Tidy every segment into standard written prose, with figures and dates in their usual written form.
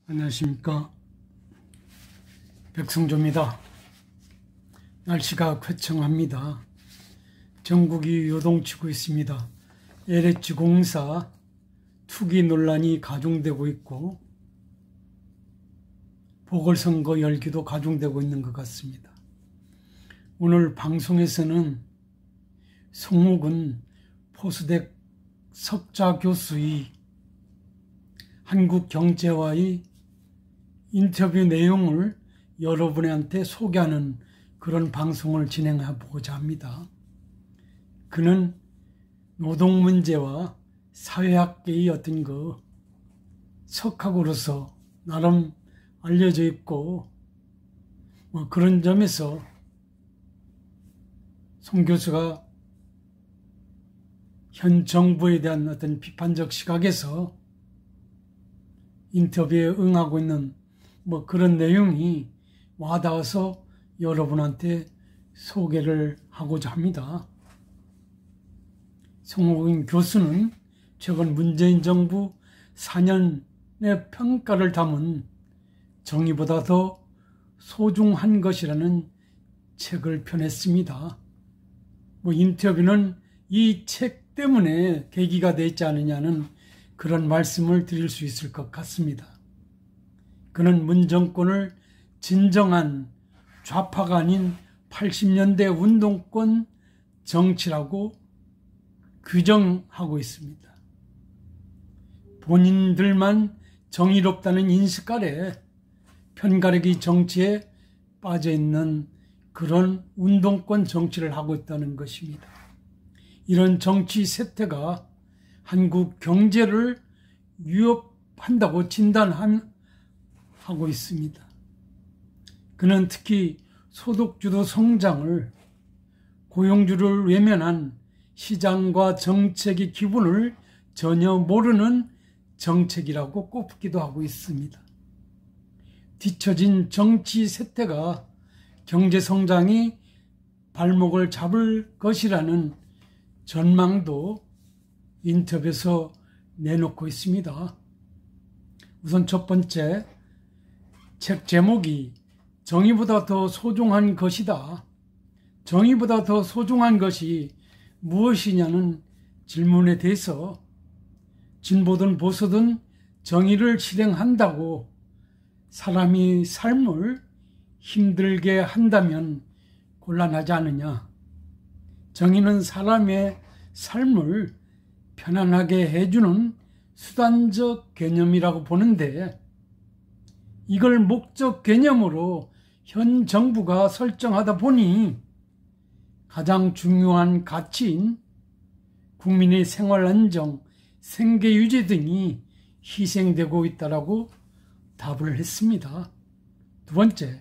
안녕하십니까. 백승조입니다. 날씨가 쾌청합니다. 전국이 요동치고 있습니다. LH 공사 투기 논란이 가중되고 있고 보궐선거 열기도 가중되고 있는 것 같습니다. 오늘 방송에서는 송욱은 포스대 석좌 교수의 한국경제와의 인터뷰 내용을 여러분한테 소개하는 그런 방송을 진행해 보고자 합니다. 그는 노동 문제와 사회학계의 어떤 석학으로서 나름 알려져 있고 그런 점에서 송 교수가 현 정부에 대한 어떤 비판적 시각에서 인터뷰에 응하고 있는 그런 내용이 와닿아서 여러분한테 소개를 하고자 합니다. 송욱인 교수는 최근 문재인 정부 4년의 평가를 담은 정의보다 더 소중한 것이라는 책을 펴냈습니다. 인터뷰는 이 책 때문에 계기가 되지 않느냐는 그런 말씀을 드릴 수 있을 것 같습니다. 그는 문정권을 진정한 좌파가 아닌 80년대 운동권 정치라고 규정하고 있습니다. 본인들만 정의롭다는 인식 아래 편가르기 정치에 빠져있는 그런 운동권 정치를 하고 있다는 것입니다. 이런 정치 세태가 한국 경제를 위협한다고 진단하고 있습니다. 그는 특히 소득주도 성장을 고용주를 외면한 시장과 정책의 기분을 전혀 모르는 정책이라고 꼽기도 하고 있습니다. 뒤처진 정치 세태가 경제 성장이 발목을 잡을 것이라는 전망도 인터뷰에서 내놓고 있습니다. 우선 첫 번째, 책 제목이 정의보다 더 소중한 것이다. 정의보다 더 소중한 것이 무엇이냐는 질문에 대해서 진보든 보수든 정의를 실행한다고 사람이 삶을 힘들게 한다면 곤란하지 않느냐. 정의는 사람의 삶을 편안하게 해주는 수단적 개념이라고 보는데 이걸 목적 개념으로 현 정부가 설정하다 보니 가장 중요한 가치인 국민의 생활 안정, 생계 유지 등이 희생되고 있다라고 답을 했습니다. 두 번째,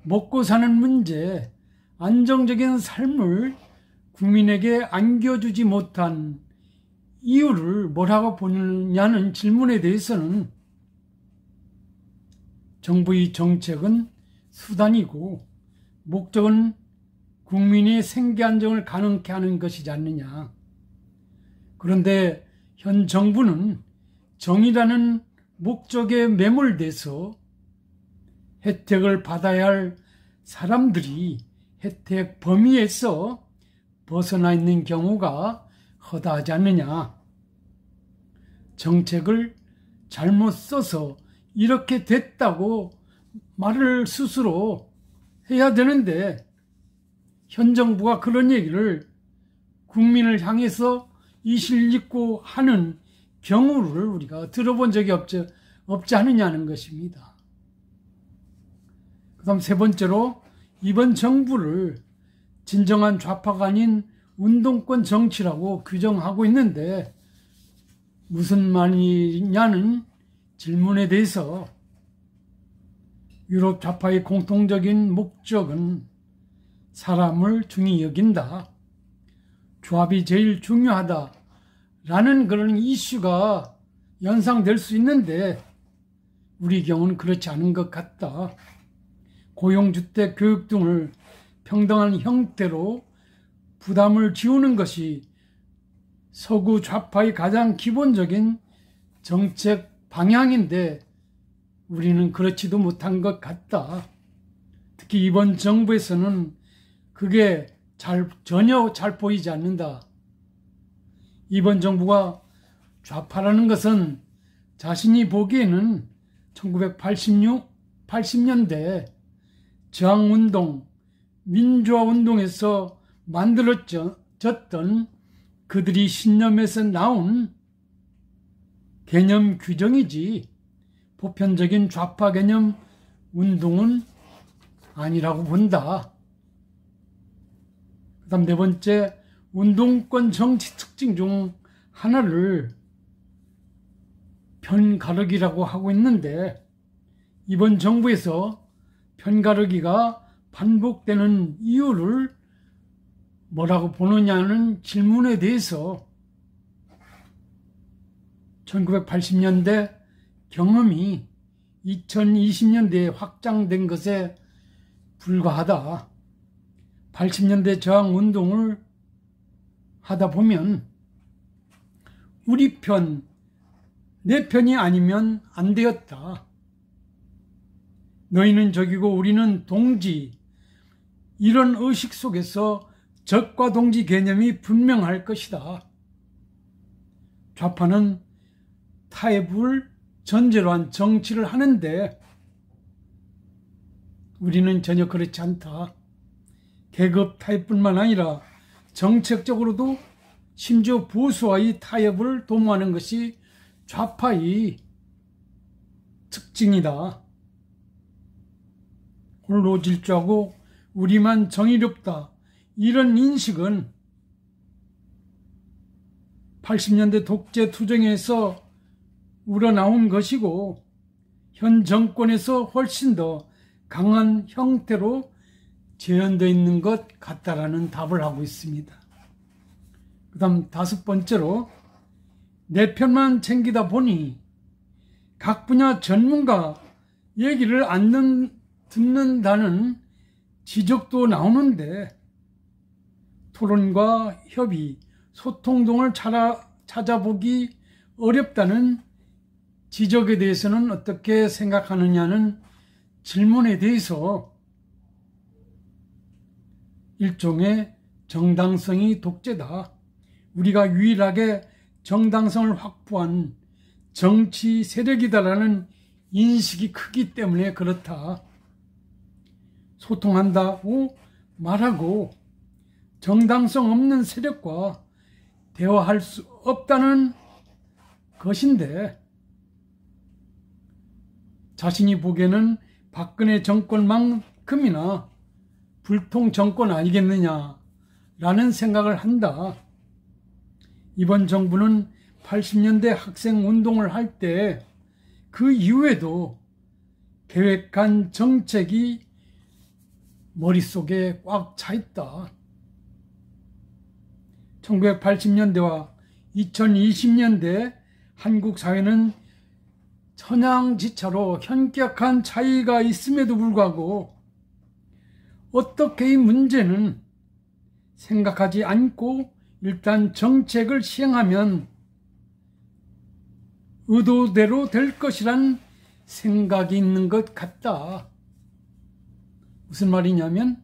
먹고 사는 문제, 안정적인 삶을 국민에게 안겨주지 못한 이유를 뭐라고 보느냐는 질문에 대해서는 정부의 정책은 수단이고 목적은 국민의 생계 안정을 가능케 하는 것이지 않느냐. 그런데 현 정부는 정의라는 목적에 매몰돼서 혜택을 받아야 할 사람들이 혜택 범위에서 벗어나 있는 경우가 허다하지 않느냐. 정책을 잘못 써서 이렇게 됐다고 말을 스스로 해야 되는데 현 정부가 그런 얘기를 국민을 향해서 이실직고 하는 경우를 우리가 들어본 적이 없지 않느냐는 것입니다. 그 다음 세 번째로 이번 정부를 진정한 좌파가 아닌 운동권 정치라고 규정하고 있는데 무슨 말이냐는 질문에 대해서 유럽 좌파의 공통적인 목적은 사람을 중히 여긴다. 조합이 제일 중요하다라는 그런 이슈가 연상될 수 있는데 우리 경우는 그렇지 않은 것 같다. 고용주택, 교육 등을 평등한 형태로 부담을 지우는 것이 서구 좌파의 가장 기본적인 정책 방향인데 우리는 그렇지도 못한 것 같다. 특히 이번 정부에서는 그게 전혀 잘 보이지 않는다. 이번 정부가 좌파라는 것은 자신이 보기에는 1980년대 저항운동, 민주화운동에서 만들어졌던 그들이 신념에서 나온 개념 규정이지 보편적인 좌파 개념 운동은 아니라고 본다. 그 다음 네 번째, 운동권 정치 특징 중 하나를 편가르기라고 하고 있는데, 이번 정부에서 편가르기가 반복되는 이유를 뭐라고 보느냐는 질문에 대해서 1980년대 경험이 2020년대에 확장된 것에 불과하다. 80년대 저항운동을 하다 보면 우리 편, 내 편이 아니면 안 되었다. 너희는 적이고 우리는 동지, 이런 의식 속에서 적과 동지 개념이 분명할 것이다. 좌파는 타협을 전제로 한 정치를 하는데 우리는 전혀 그렇지 않다. 계급 타협뿐만 아니라 정책적으로도 심지어 보수와의 타협을 도모하는 것이 좌파의 특징이다. 홀로 질주하고 우리만 정의롭다, 이런 인식은 80년대 독재 투쟁에서 우러나온 것이고 현 정권에서 훨씬 더 강한 형태로 재현되어 있는 것 같다라는 답을 하고 있습니다. 그 다음 다섯 번째로, 내 편만 챙기다 보니 각 분야 전문가 얘기를 안 듣는다는 지적도 나오는데, 토론과 협의, 소통 등을 찾아보기 어렵다는 지적에 대해서는 어떻게 생각하느냐는 질문에 대해서 일종의 정당성이 독재다. 우리가 유일하게 정당성을 확보한 정치 세력이다라는 인식이 크기 때문에 그렇다. 소통한다고 말하고 정당성 없는 세력과 대화할 수 없다는 것인데, 자신이 보기에는 박근혜 정권만큼이나 불통 정권 아니겠느냐라는 생각을 한다. 이번 정부는 80년대 학생 운동을 할 때 그 이후에도 계획한 정책이 머릿속에 꽉 차 있다. 1980년대와 2020년대 한국 사회는 천양지차로 현격한 차이가 있음에도 불구하고 어떻게 이 문제는 생각하지 않고 일단 정책을 시행하면 의도대로 될 것이란 생각이 있는 것 같다. 무슨 말이냐면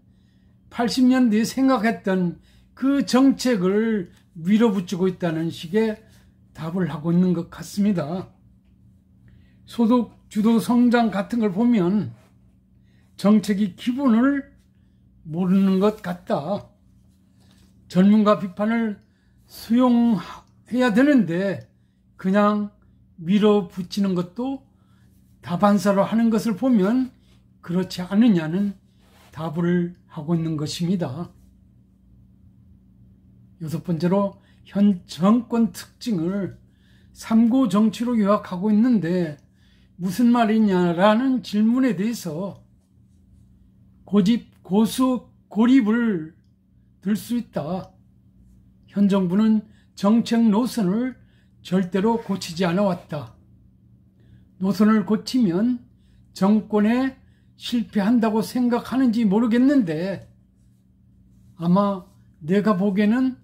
80년대에 생각했던 그 정책을 밀어붙이고 있다는 식의 답을 하고 있는 것 같습니다. 소득 주도 성장 같은 걸 보면 정책이 기본을 모르는 것 같다. 전문가 비판을 수용해야 되는데 그냥 밀어붙이는 것도 다반사로 하는 것을 보면 그렇지 않느냐는 답을 하고 있는 것입니다. 여섯 번째로, 현 정권 특징을 삼고 정치로 요약하고 있는데 무슨 말이냐라는 질문에 대해서 고수 고립을 들 수 있다. 현 정부는 정책 노선을 절대로 고치지 않아 왔다. 노선을 고치면 정권에 실패한다고 생각하는지 모르겠는데 아마 내가 보기에는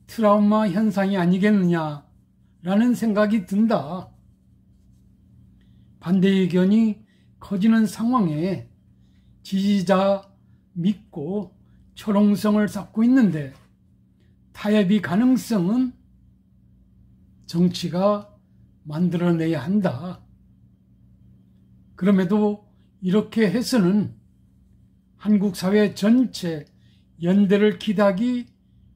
트라우마 현상이 아니겠느냐라는 생각이 든다. 반대 의견이 커지는 상황에 지지자 믿고 철옹성을 쌓고 있는데 타협의 가능성은 정치가 만들어내야 한다. 그럼에도 이렇게 해서는 한국 사회 전체 연대를 기대하기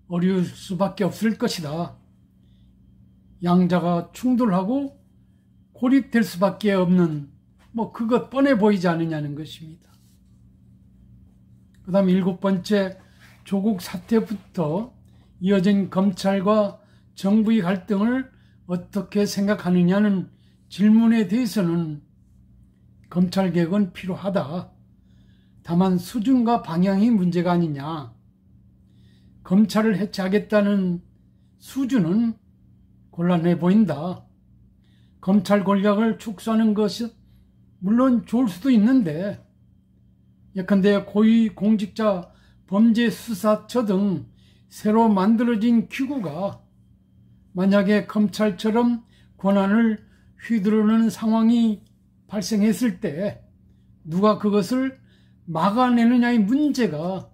어려울 수밖에 없을 것이다. 양자가 충돌하고 고립될 수밖에 없는 그것 뻔해 보이지 않느냐는 것입니다. 그 다음 7번째, 조국 사태부터 이어진 검찰과 정부의 갈등을 어떻게 생각하느냐는 질문에 대해서는 검찰개혁은 필요하다. 다만 수준과 방향이 문제가 아니냐. 검찰을 해체하겠다는 수준은 곤란해 보인다. 검찰 권력을 축소하는 것이 물론 좋을 수도 있는데 예컨대 고위공직자 범죄수사처 등 새로 만들어진 기구가 만약에 검찰처럼 권한을 휘두르는 상황이 발생했을 때 누가 그것을 막아내느냐의 문제가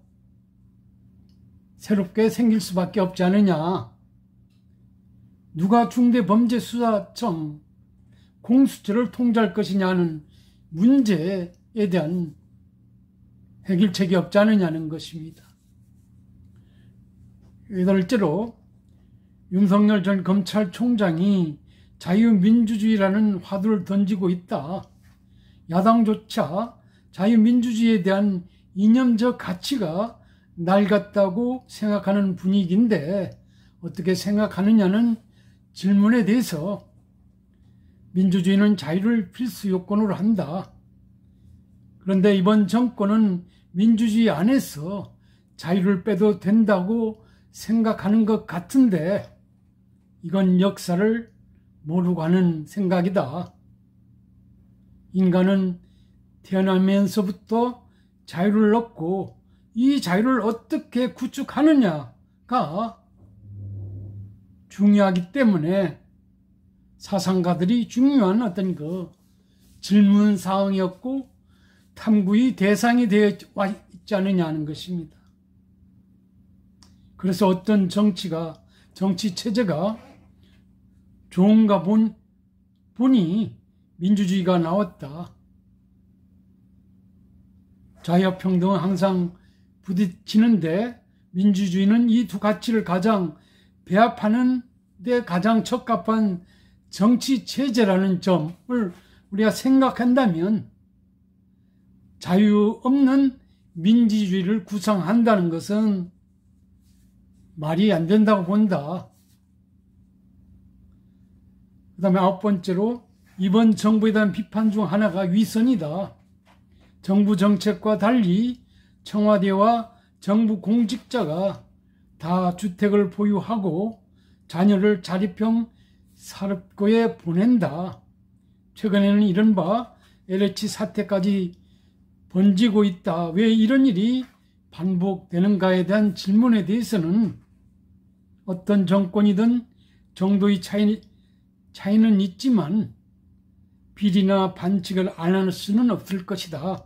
새롭게 생길 수밖에 없지 않느냐. 누가 중대범죄수사청 공수처를 통제할 것이냐는 문제에 대한 해결책이 없지 않느냐는 것입니다. 8번째로 윤석열 전 검찰총장이 자유민주주의라는 화두를 던지고 있다. 야당조차 자유민주주의에 대한 이념적 가치가 낡았다고 생각하는 분위기인데 어떻게 생각하느냐는 질문에 대해서 민주주의는 자유를 필수 요건으로 한다. 그런데 이번 정권은 민주주의 안에서 자유를 빼도 된다고 생각하는 것 같은데 이건 역사를 모르고 하는 생각이다. 인간은 태어나면서부터 자유를 얻고 이 자유를 어떻게 구축하느냐가 중요하기 때문에 사상가들이 중요한 어떤 질문 사항이었고 탐구의 대상이 되어 있지 않느냐 하는 것입니다. 그래서 어떤 정치 체제가 좋은가 보니 민주주의가 나왔다. 자유와 평등은 항상 부딪히는데 민주주의는 이 두 가치를 가장 배합하는 데 가장 적합한 정치 체제라는 점을 우리가 생각한다면 자유 없는 민주주의를 구성한다는 것은 말이 안 된다고 본다. 그 다음에 9번째로 이번 정부에 대한 비판 중 하나가 위선이다. 정부 정책과 달리 청와대와 정부 공직자가 다 주택을 보유하고 자녀를 자립형 사립고에 보낸다. 최근에는 이른바 LH 사태까지 번지고 있다. 왜 이런 일이 반복되는가에 대한 질문에 대해서는 어떤 정권이든 정도의 차이는 있지만 비리나 반칙을 안 할 수는 없을 것이다.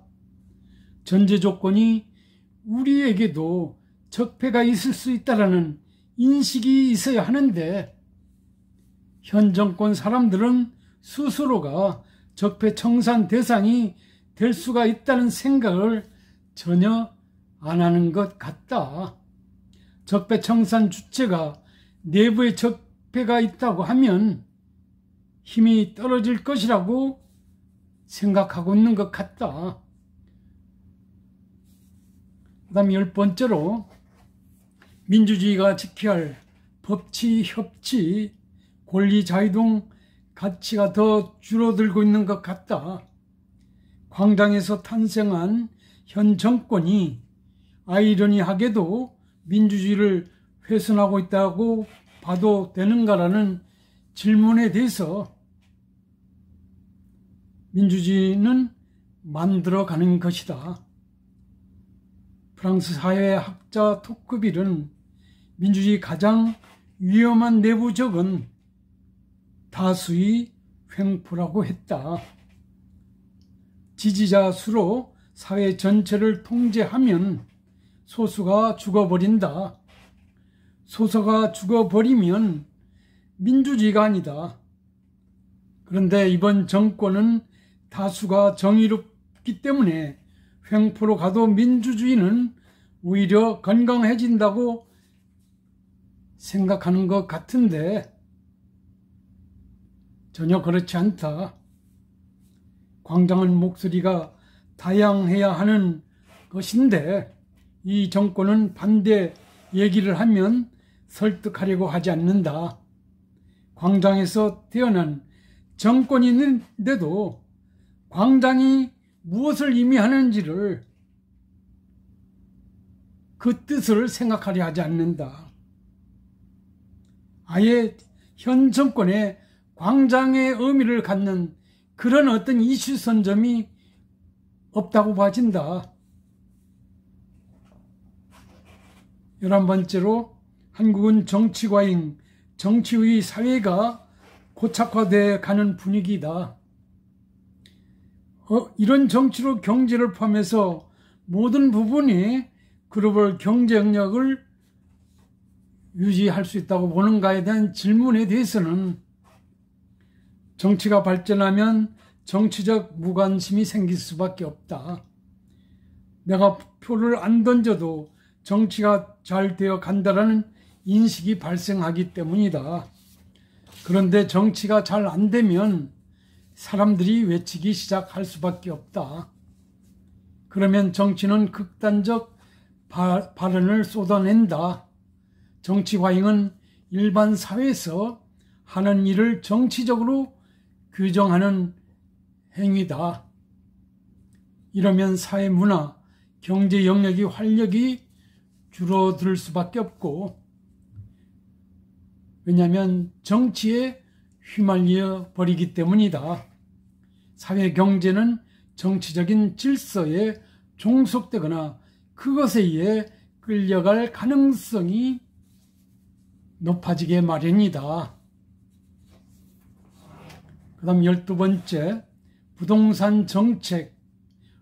전제 조건이 우리에게도 적폐가 있을 수 있다는 인식이 있어야 하는데 현 정권 사람들은 스스로가 적폐 청산 대상이 될 수가 있다는 생각을 전혀 안 하는 것 같다. 적폐 청산 주체가 내부에 적폐가 있다고 하면 힘이 떨어질 것이라고 생각하고 있는 것 같다. 그 다음 10번째로 민주주의가 지켜야 할 법치, 협치, 권리, 자유 등 가치가 더 줄어들고 있는 것 같다. 광장에서 탄생한 현 정권이 아이러니하게도 민주주의를 훼손하고 있다고 봐도 되는가라는 질문에 대해서 민주주의는 만들어가는 것이다. 프랑스 사회학자 토크빌은 민주주의 가장 위험한 내부적은 다수의 횡포라고 했다. 지지자 수로 사회 전체를 통제하면 소수가 죽어버린다. 소수가 죽어버리면 민주주의가 아니다. 그런데 이번 정권은 다수가 정의롭기 때문에 횡포로 가도 민주주의는 오히려 건강해진다고 생각하는 것 같은데 전혀 그렇지 않다. 광장한 목소리가 다양해야 하는 것인데 이 정권은 반대 얘기를 하면 설득하려고 하지 않는다. 광장에서 태어난 정권이 있는데도 광장이 무엇을 의미하는지를 그 뜻을 생각하려 하지 않는다. 아예 현 정권에 광장의 의미를 갖는 그런 어떤 이슈 선점이 없다고 봐진다. 11번째로 한국은 정치과잉, 정치의 사회가 고착화되어 가는 분위기다. 이런 정치로 경제를 포함해서 모든 부분이 글로벌 경제 영역을 유지할 수 있다고 보는가에 대한 질문에 대해서는 정치가 발전하면 정치적 무관심이 생길 수밖에 없다. 내가 표를 안 던져도 정치가 잘 되어 간다라는 인식이 발생하기 때문이다. 그런데 정치가 잘 안 되면 사람들이 외치기 시작할 수밖에 없다. 그러면 정치는 극단적 발언을 쏟아낸다. 정치 과잉은 일반 사회에서 하는 일을 정치적으로 규정하는 행위다. 이러면 사회 문화, 경제 영역의 활력이 줄어들 수밖에 없고, 왜냐하면 정치에 휘말려 버리기 때문이다. 사회 경제는 정치적인 질서에 종속되거나 그것에 의해 끌려갈 가능성이 높아지게 마련이다. 그 다음 12번째, 부동산 정책,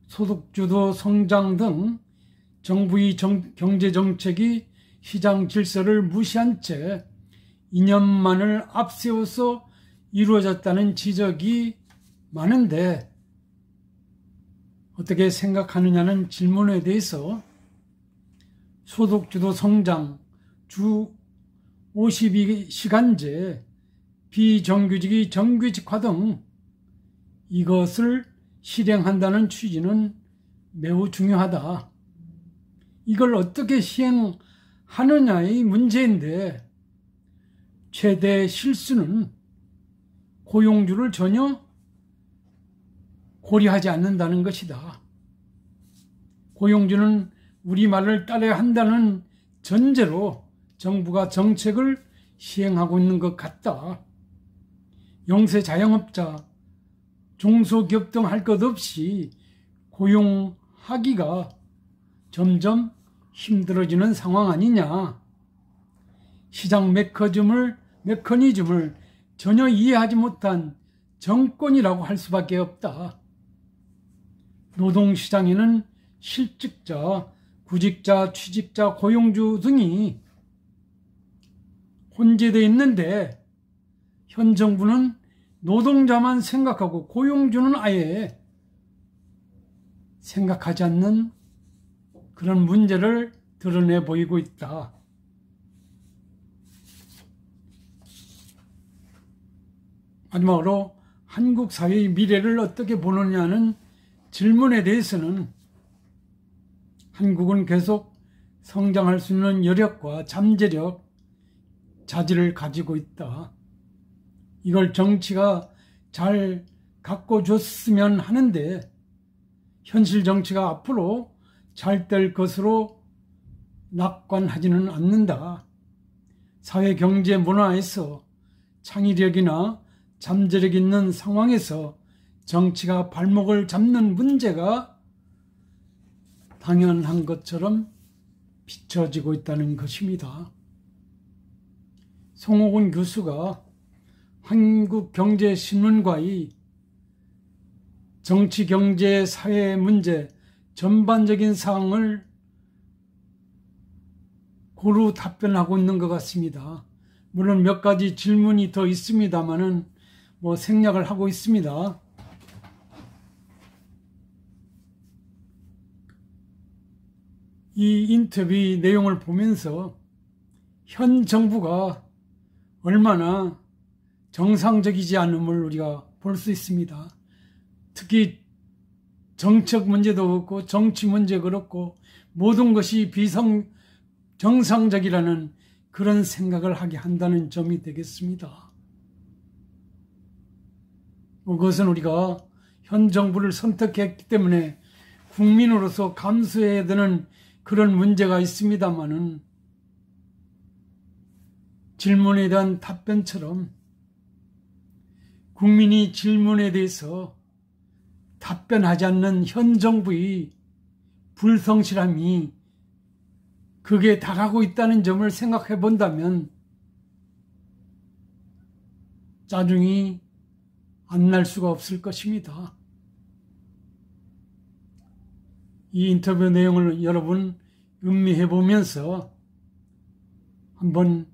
소득주도 성장 등 정부의 경제정책이 시장 질서를 무시한 채 이념만을 앞세워서 이루어졌다는 지적이 많은데 어떻게 생각하느냐는 질문에 대해서 소득주도 성장, 주 52시간제, 비정규직의 정규직화 등 이것을 실행한다는 취지는 매우 중요하다. 이걸 어떻게 시행하느냐의 문제인데 최대 실수는 고용주를 전혀 고려하지 않는다는 것이다. 고용주는 우리말을 따라야 한다는 전제로 정부가 정책을 시행하고 있는 것 같다. 영세 자영업자, 중소기업 등 할 것 없이 고용하기가 점점 힘들어지는 상황 아니냐. 시장 메커니즘을 전혀 이해하지 못한 정권이라고 할 수밖에 없다. 노동시장에는 실직자, 구직자, 취직자, 고용주 등이 혼재되어 있는데 현 정부는 노동자만 생각하고 고용주는 아예 생각하지 않는 그런 문제를 드러내 보이고 있다. 마지막으로 한국 사회의 미래를 어떻게 보느냐는 질문에 대해서는 한국은 계속 성장할 수 있는 여력과 잠재력, 자질을 가지고 있다. 이걸 정치가 잘 가꿔줬으면 하는데 현실 정치가 앞으로 잘 될 것으로 낙관하지는 않는다. 사회, 경제, 문화에서 창의력이나 잠재력 있는 상황에서 정치가 발목을 잡는 문제가 당연한 것처럼 비춰지고 있다는 것입니다. 송옥은 교수가 한국경제신문과의 정치, 경제, 사회 문제 전반적인 사항을 고루 답변하고 있는 것 같습니다. 물론 몇 가지 질문이 더 있습니다만은 생략을 하고 있습니다. 이 인터뷰 내용을 보면서 현 정부가 얼마나 정상적이지 않음을 우리가 볼 수 있습니다. 특히 정책 문제도 그렇고 정치 문제 그렇고 모든 것이 정상적이라는 그런 생각을 하게 한다는 점이 되겠습니다. 그것은 우리가 현 정부를 선택했기 때문에 국민으로서 감수해야 되는 그런 문제가 있습니다마는 질문에 대한 답변처럼 국민이 질문에 대해서 답변하지 않는 현 정부의 불성실함이 그게 다가고 있다는 점을 생각해 본다면 짜증이 안 날 수가 없을 것입니다. 이 인터뷰 내용을 여러분 음미해 보면서 한번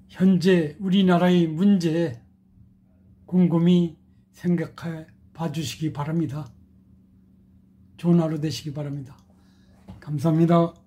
현재 우리나라의 문제 곰곰이 생각해 봐주시기 바랍니다. 좋은 하루 되시기 바랍니다. 감사합니다.